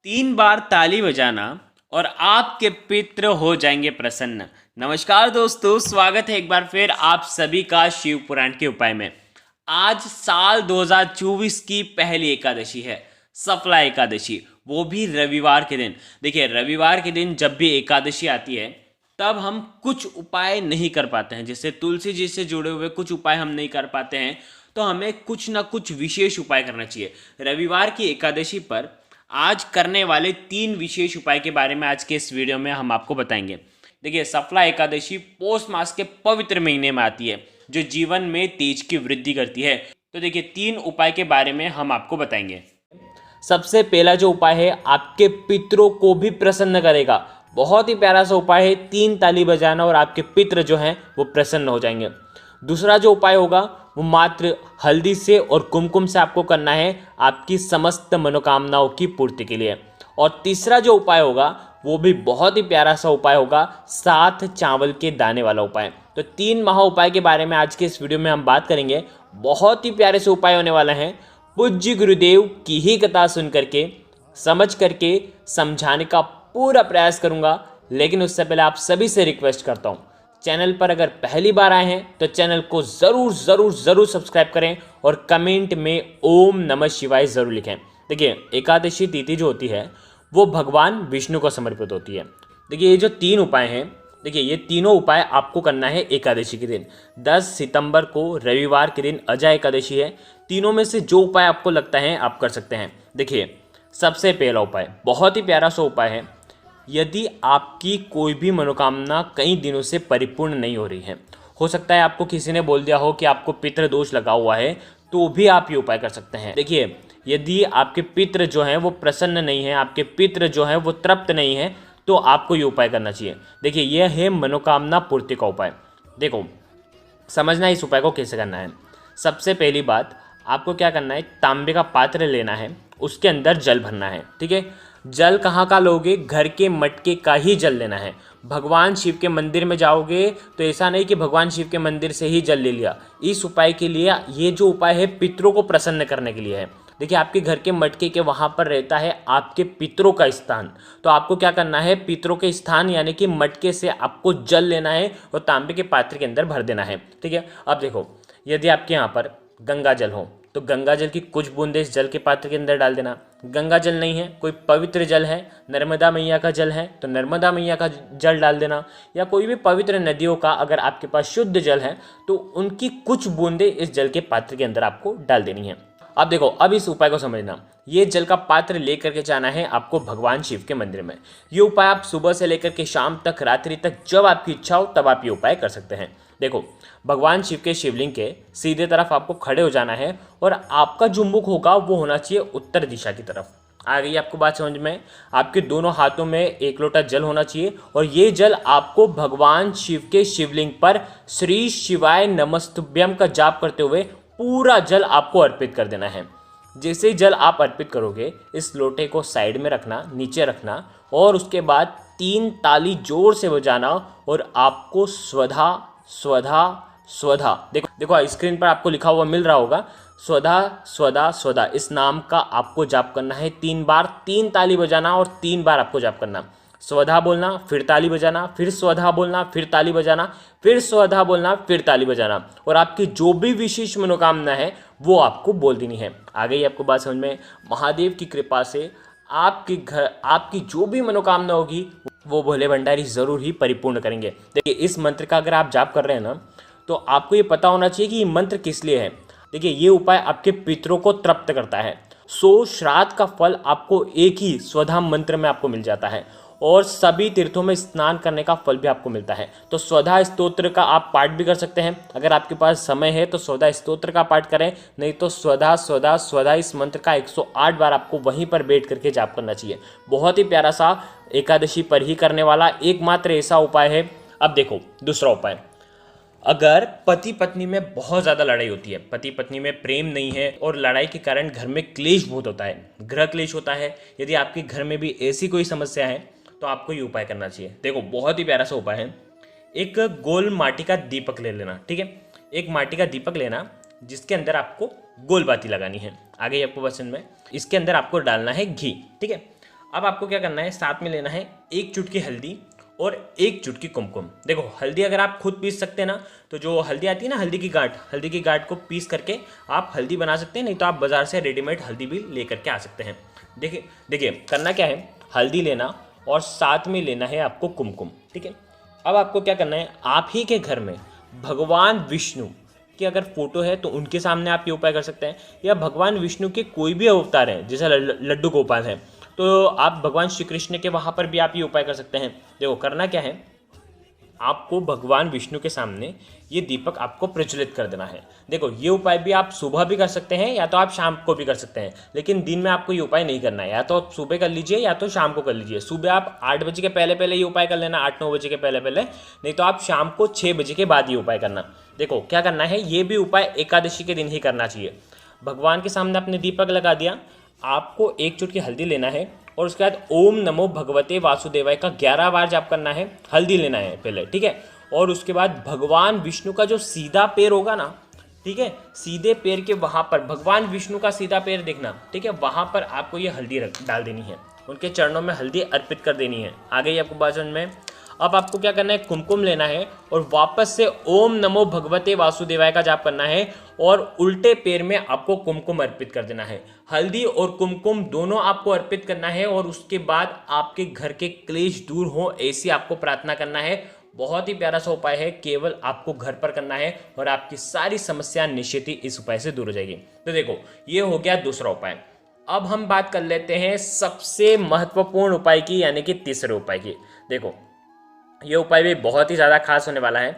3 बार ताली बजाना और आपके पितृ हो जाएंगे प्रसन्न। नमस्कार दोस्तों, स्वागत है एक बार फिर आप सभी का शिव पुराण के उपाय में। आज साल 2024 की पहली एकादशी है, सफला एकादशी, वो भी रविवार के दिन। देखिए, रविवार के दिन जब भी एकादशी आती है तब हम कुछ उपाय नहीं कर पाते हैं। जैसे तुलसी जी से जुड़े हुए कुछ उपाय हम नहीं कर पाते हैं, तो हमें कुछ ना कुछ विशेष उपाय करना चाहिए। रविवार की एकादशी पर आज करने वाले 3 विशेष उपाय के बारे में आज के इस वीडियो में हम आपको बताएंगे। देखिए, सफला एकादशी पौष मास के पवित्र महीने में आती है, जो जीवन में तेज की वृद्धि करती है। तो देखिए, 3 उपाय के बारे में हम आपको बताएंगे। सबसे पहला जो उपाय है, आपके पितरों को भी प्रसन्न करेगा। बहुत ही प्यारा सा उपाय है, 3 ताली बजाना और आपके पितृ जो हैं वो प्रसन्न हो जाएंगे। दूसरा जो उपाय होगा वो मात्र हल्दी से और कुमकुम से आपको करना है, आपकी समस्त मनोकामनाओं की पूर्ति के लिए। और तीसरा जो उपाय होगा वो भी बहुत ही प्यारा सा उपाय होगा, 7 चावल के दाने वाला उपाय। तो 3 महा उपाय के बारे में आज के इस वीडियो में हम बात करेंगे। बहुत ही प्यारे से उपाय होने वाला है। पूज्य गुरुदेव की ही कथा सुन करके, समझ करके समझाने का पूरा प्रयास करूंगा। लेकिन उससे पहले आप सभी से रिक्वेस्ट करता हूं, चैनल पर अगर पहली बार आए हैं तो चैनल को ज़रूर सब्सक्राइब करें और कमेंट में ओम नमः शिवाय ज़रूर लिखें। देखिए, एकादशी तिथि जो होती है वो भगवान विष्णु को समर्पित होती है। देखिए, ये जो 3 उपाय हैं, देखिए ये तीनों उपाय आपको करना है एकादशी के दिन। 10 सितंबर को रविवार के दिन अजय एकादशी है। तीनों में से जो उपाय आपको लगता है आप कर सकते हैं। देखिए, सबसे पहला उपाय बहुत ही प्यारा सा उपाय है। यदि आपकी कोई भी मनोकामना कई दिनों से परिपूर्ण नहीं हो रही है, हो सकता है आपको किसी ने बोल दिया हो कि आपको पितृ दोष लगा हुआ है, तो भी आप ये उपाय कर सकते हैं। देखिए, यदि आपके पितृ जो हैं वो प्रसन्न नहीं है, आपके पितृ जो हैं वो तृप्त नहीं है, तो आपको ये उपाय करना चाहिए। देखिए, यह है मनोकामना पूर्ति का उपाय। देखो, समझना इस उपाय को कैसे करना है। सबसे पहली बात, आपको क्या करना है, तांबे का पात्र लेना है, उसके अंदर जल भरना है। ठीक है, जल कहाँ का लोगे, घर के मटके का ही जल लेना है। भगवान शिव के मंदिर में जाओगे तो ऐसा नहीं कि भगवान शिव के मंदिर से ही जल ले लिया। इस उपाय के लिए, ये जो उपाय है पितरों को प्रसन्न करने के लिए है। देखिए, आपके घर के मटके के वहाँ पर रहता है आपके पितरों का स्थान। तो आपको क्या करना है, पितरों के स्थान यानी कि मटके से आपको जल लेना है और तांबे के पात्र के अंदर भर देना है। ठीक है, अब देखो, यदि आपके यहाँ पर गंगा जल हो तो गंगा जल की कुछ बूंदे इस जल के पात्र के अंदर डाल देना। गंगा जल नहीं है, कोई पवित्र जल है, नर्मदा मैया का जल है तो नर्मदा मैया का जल डाल देना, या कोई भी पवित्र नदियों का अगर आपके पास शुद्ध जल है तो उनकी कुछ बूंदे इस जल के पात्र के अंदर आपको डाल देनी है। अब देखो, अब इस उपाय को समझना। ये जल का पात्र लेकर के जाना है आपको भगवान शिव के मंदिर में। ये उपाय आप सुबह से लेकर के शाम तक, रात्रि तक, जब आपकी इच्छा हो तब आप ये उपाय कर सकते हैं। देखो, भगवान शिव के शिवलिंग के सीधे तरफ आपको खड़े हो जाना है और आपका जो मुख होगा वो होना चाहिए उत्तर दिशा की तरफ। आ गई आपको बात समझ में। आपके दोनों हाथों में 1 लोटा जल होना चाहिए और ये जल आपको भगवान शिव के शिवलिंग पर श्री शिवाय नमस्तुभ्यम का जाप करते हुए पूरा जल आपको अर्पित कर देना है। जैसे ही जल आप अर्पित करोगे, इस लोटे को साइड में रखना, नीचे रखना, और उसके बाद 3 ताली जोर से बजाना और आपको स्वधा स्वधा स्वधा, देखो देखो स्क्रीन पर आपको लिखा हुआ मिल रहा होगा, स्वधा स्वधा स्वधा, इस नाम का आपको जाप करना है 3 बार। 3 ताली बजाना और 3 बार आपको जाप करना। स्वधा बोलना, फिर ताली बजाना, फिर स्वधा बोलना, फिर ताली बजाना, फिर स्वधा बोलना, फिर ताली बजाना, और आपकी जो भी विशेष मनोकामना है वो आपको बोल देनी है। आ गई आपको बात समझ में। महादेव की कृपा से आपके घर आपकी जो भी मनोकामना होगी वो भोले भंडारी ज़रूर ही परिपूर्ण करेंगे। देखिए, इस मंत्र का अगर आप जाप कर रहे हैं ना, तो आपको ये पता होना चाहिए कि ये मंत्र किस लिए है। देखिए, ये उपाय आपके पितरों को तृप्त करता है। श्राद्ध का फल आपको एक ही स्वधा मंत्र में आपको मिल जाता है और सभी तीर्थों में स्नान करने का फल भी आपको मिलता है। तो स्वधा स्तोत्र का आप पाठ भी कर सकते हैं। अगर आपके पास समय है तो स्वधा स्तोत्र का पाठ करें, नहीं तो स्वधा स्वधा स्वधा इस मंत्र का 108 बार आपको वहीं पर बैठ करके जाप करना चाहिए। बहुत ही प्यारा सा एकादशी पर ही करने वाला एकमात्र ऐसा उपाय है। अब देखो, दूसरा उपाय, अगर पति पत्नी में बहुत ज़्यादा लड़ाई होती है, पति पत्नी में प्रेम नहीं है और लड़ाई के कारण घर में क्लेश बहुत होता है, गृह क्लेश होता है, यदि आपके घर में भी ऐसी कोई समस्या है तो आपको ये उपाय करना चाहिए। देखो, बहुत ही प्यारा सा उपाय है। एक गोल माटी का दीपक ले लेना। ठीक है, एक माटी का दीपक लेना जिसके अंदर आपको गोल बाती लगानी है। आगे आपको पसंद में इसके अंदर आपको डालना है घी। ठीक है, अब आपको क्या करना है, साथ में लेना है 1 चुटकी हल्दी और 1 चुटकी कुमकुम। देखो हल्दी अगर आप खुद पीस सकते हैं ना, तो जो हल्दी आती है ना, हल्दी की गांठ को पीस करके आप हल्दी बना सकते हैं, नहीं तो आप बाजार से रेडीमेड हल्दी भी ले करके आ सकते हैं। देखिए करना क्या है, हल्दी लेना और साथ में लेना है आपको कुमकुम। ठीक है, अब आपको क्या करना है, आप ही के घर में भगवान विष्णु की अगर फोटो है तो उनके सामने आप ये उपाय कर सकते हैं, या भगवान विष्णु के कोई भी अवतार हैं, जैसे लड्डू गोपाल हैं, तो आप भगवान श्री कृष्ण के वहाँ पर भी आप ये उपाय कर सकते हैं। देखो करना क्या है, आपको भगवान विष्णु के सामने ये दीपक आपको प्रज्वलित कर देना है। देखो ये उपाय भी आप सुबह भी कर सकते हैं या तो आप शाम को भी कर सकते हैं, लेकिन दिन में आपको ये उपाय नहीं करना है। या तो आप सुबह कर लीजिए या तो शाम को कर लीजिए। सुबह आप 8 बजे के पहले पहले ये उपाय कर लेना, 8-9 बजे के पहले पहले, नहीं तो आप शाम को 6 बजे के बाद ये उपाय करना। देखो क्या करना है, ये भी उपाय एकादशी के दिन ही करना चाहिए। भगवान के सामने आपने दीपक लगा दिया, आपको 1 चुटकी हल्दी लेना है और उसके बाद ओम नमो भगवते वासुदेवाय का 11 बार जाप करना है। हल्दी लेना है पहले, ठीक है, और उसके बाद भगवान विष्णु का जो सीधा पैर होगा ना, ठीक है, सीधे पैर के वहाँ पर भगवान विष्णु का सीधा पैर देखना, ठीक है, वहाँ पर आपको ये हल्दी डाल देनी है, उनके चरणों में हल्दी अर्पित कर देनी है। आ गई आपको बात समझ में। अब आपको क्या करना है, कुमकुम लेना है और वापस से ओम नमो भगवते वासुदेवाय का जाप करना है और उल्टे पैर में आपको कुमकुम अर्पित कर देना है। हल्दी और कुमकुम दोनों आपको अर्पित करना है और उसके बाद आपके घर के क्लेश दूर हो ऐसी आपको प्रार्थना करना है। बहुत ही प्यारा सा उपाय है, केवल आपको घर पर करना है और आपकी सारी समस्या निश्चित ही इस उपाय से दूर हो जाएगी। तो देखो ये हो गया दूसरा उपाय। अब हम बात कर लेते हैं सबसे महत्वपूर्ण उपाय की, यानी कि तीसरे उपाय की। देखो ये उपाय भी बहुत ही ज़्यादा खास होने वाला है।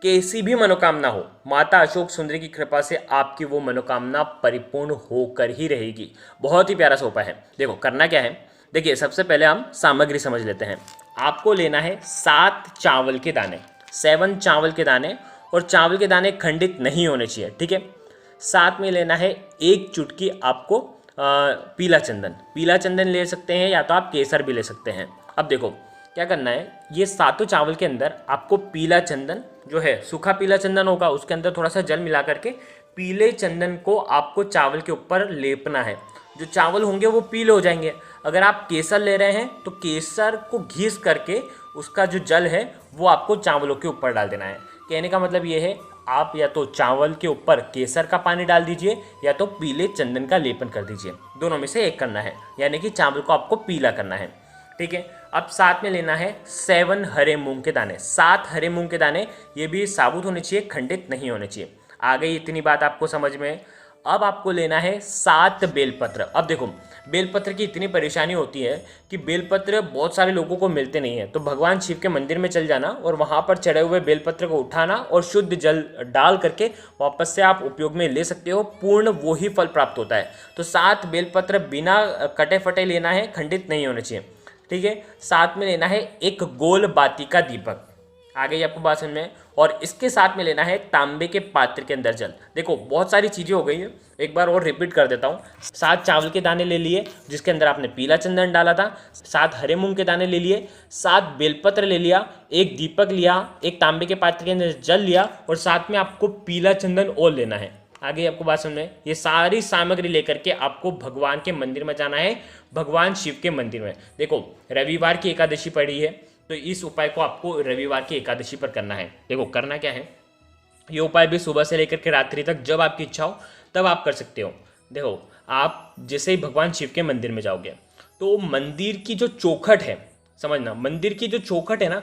कैसी भी मनोकामना हो, माता अशोक सुंदरी की कृपा से आपकी वो मनोकामना परिपूर्ण होकर ही रहेगी। बहुत ही प्यारा सा उपाय है। देखो करना क्या है, देखिए सबसे पहले हम सामग्री समझ लेते हैं। आपको लेना है 7 चावल के दाने, 7 चावल के दाने, और चावल के दाने खंडित नहीं होने चाहिए, ठीक है। साथ में लेना है 1 चुटकी आपको पीला चंदन ले सकते हैं या तो आप केसर भी ले सकते हैं। अब देखो क्या करना है, ये 7 चावल के अंदर आपको पीला चंदन जो है, सूखा पीला चंदन होगा, उसके अंदर थोड़ा सा जल मिला करके पीले चंदन को आपको चावल के ऊपर लेपना है। जो चावल होंगे वो पीले हो जाएंगे। अगर आप केसर ले रहे हैं तो केसर को घिस करके उसका जो जल है वो आपको चावलों के ऊपर डाल देना है। कहने का मतलब ये है, आप या तो चावल के ऊपर केसर का पानी डाल दीजिए या तो पीले चंदन का लेपन कर दीजिए, दोनों में से एक करना है, यानी कि चावल को आपको पीला करना है, ठीक है। अब साथ में लेना है 7 हरे मूंग के दाने, 7 हरे मूंग के दाने, ये भी साबुत होने चाहिए, खंडित नहीं होने चाहिए। आ गई इतनी बात आपको समझ में। अब आपको लेना है 7 बेलपत्र। अब देखो बेलपत्र की इतनी परेशानी होती है कि बेलपत्र बहुत सारे लोगों को मिलते नहीं है, तो भगवान शिव के मंदिर में चल जाना और वहाँ पर चढ़े हुए बेलपत्र को उठाना और शुद्ध जल डाल करके वापस से आप उपयोग में ले सकते हो, पूर्ण वो ही फल प्राप्त होता है। तो 7 बेलपत्र बिना कटे फटे लेना है, खंडित नहीं होने चाहिए, ठीक है। साथ में लेना है 1 गोल बाती का दीपक, आ गई आपको बात समझ में। और इसके साथ में लेना है तांबे के पात्र के अंदर जल। देखो बहुत सारी चीज़ें हो गई हैं, एक बार और रिपीट कर देता हूँ। 7 चावल के दाने ले लिए जिसके अंदर आपने पीला चंदन डाला था, 7 हरे मूंग के दाने ले लिए, 7 बेलपत्र ले लिया, 1 दीपक लिया, 1 तांबे के पात्र के अंदर जल लिया और साथ में आपको पीला चंदन और लेना है। आगे आपको बात समझ में। ये सारी सामग्री लेकर के आपको भगवान के मंदिर में जाना है, भगवान शिव के मंदिर में। देखो रविवार की एकादशी पड़ी है, तो इस उपाय को आपको रविवार की एकादशी पर करना है। देखो करना क्या है, ये उपाय भी सुबह से लेकर के रात्रि तक जब आपकी इच्छा हो तब आप कर सकते हो। देखो आप जैसे ही भगवान शिव के मंदिर में जाओगे तो मंदिर की जो चौखट है, समझना, मंदिर की जो चौखट है ना,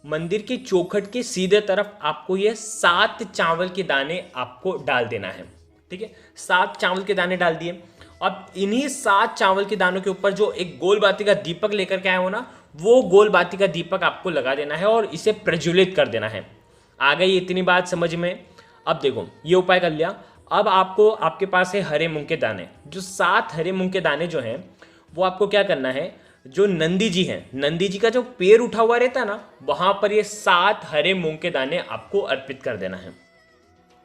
मंदिर की चौखट के सीधे तरफ आपको ये 7 चावल के दाने आपको डाल देना है, ठीक है। 7 चावल के दाने डाल दिए। अब इन्हीं 7 चावल के दानों के ऊपर जो एक गोल बाती का दीपक लेकर के आए हो ना, वो गोल बाती का दीपक आपको लगा देना है और इसे प्रज्वलित कर देना है। आ गई इतनी बात समझ में। अब देखो ये उपाय कर लिया। अब आपको, आपके पास है हरे मूंग के दाने, जो 7 हरे मूंग के दाने जो हैं वो आपको क्या करना है, जो नंदी जी हैं, नंदी जी का जो पैर उठा हुआ रहता है ना, वहां पर ये 7 हरे मूंग के दाने आपको अर्पित कर देना है,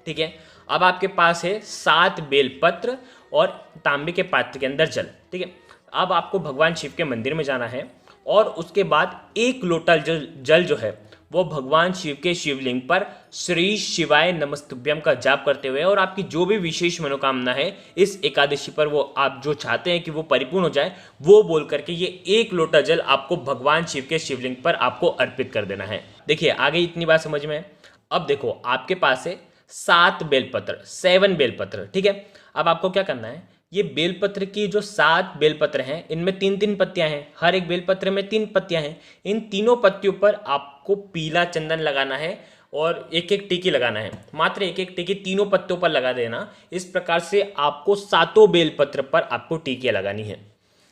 ठीक है। अब आपके पास है 7 बेलपत्र और तांबे के पात्र के अंदर जल, ठीक है। अब आपको भगवान शिव के मंदिर में जाना है और उसके बाद 1 लोटा जल जो है वो भगवान शिव के शिवलिंग पर श्री शिवाय नमस्तुभ्यम का जाप करते हुए और आपकी जो भी विशेष मनोकामना है इस एकादशी पर वो आप जो चाहते हैं कि वो परिपूर्ण हो जाए, वो बोल करके ये 1 लोटा जल आपको भगवान शिव के शिवलिंग पर आपको अर्पित कर देना है। देखिए आगे इतनी बात समझ में है। अब देखो आपके पास है 7 बेलपत्र, 7 बेलपत्र, ठीक है। अब आपको क्या करना है, ये बेलपत्र की जो 7 बेलपत्र हैं इनमें 3-3 पत्तियां हैं, हर एक बेलपत्र में 3 पत्तियां हैं। इन तीनों पत्तियों पर आपको पीला चंदन लगाना है और एक एक टिकी लगाना है, मात्र एक एक टिकी तीनों पत्तों पर लगा देना। इस प्रकार से आपको 7 बेलपत्र पर आपको टिकियां लगानी है।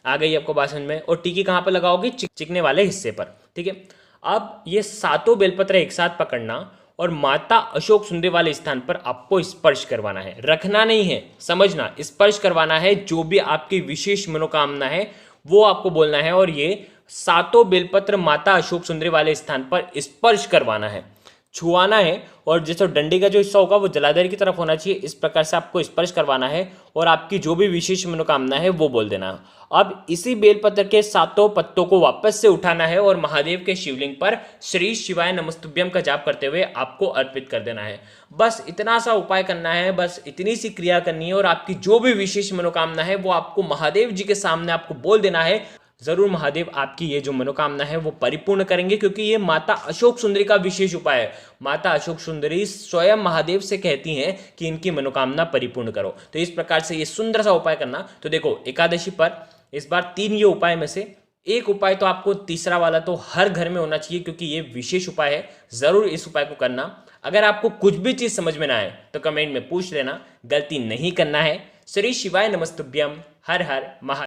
आ गई आपको बात समझ में। और टिकी कहाँ पर लगाओगे, चिकने वाले हिस्से पर, ठीक है। अब ये 7 बेलपत्र एक साथ पकड़ना और माता अशोक सुंदरी वाले स्थान पर आपको स्पर्श करवाना है, रखना नहीं है, समझना, स्पर्श करवाना है। जो भी आपकी विशेष मनोकामना है वो आपको बोलना है और ये 7 बेलपत्र माता अशोक सुंदरी वाले स्थान पर स्पर्श करवाना है, छुआना है। और जैसे डंडी का जो हिस्सा होगा वो जलाधारी की तरफ होना चाहिए। इस प्रकार से आपको स्पर्श करवाना है और आपकी जो भी विशेष मनोकामना है वो बोल देना। अब इसी बेलपत्र के 7 पत्तों को वापस से उठाना है और महादेव के शिवलिंग पर श्री शिवाय नमस्तुभ्यम का जाप करते हुए आपको अर्पित कर देना है। बस इतना सा उपाय करना है, बस इतनी सी क्रिया करनी है और आपकी जो भी विशेष मनोकामना है वो आपको महादेव जी के सामने आपको बोल देना है। जरूर महादेव आपकी ये जो मनोकामना है वो परिपूर्ण करेंगे, क्योंकि ये माता अशोक सुंदरी का विशेष उपाय है। माता अशोक सुंदरी स्वयं महादेव से कहती हैं कि इनकी मनोकामना परिपूर्ण करो। तो इस प्रकार से ये सुंदर सा उपाय करना। तो देखो एकादशी पर इस बार 3 ये उपाय में से एक उपाय तो आपको, तीसरा वाला तो हर घर में होना चाहिए, क्योंकि ये विशेष उपाय है। जरूर इस उपाय को करना। अगर आपको कुछ भी चीज समझ में ना आए तो कमेंट में पूछ लेना, गलती नहीं करना है। श्री शिवाय नमस्तुभ्यम। हर हर महा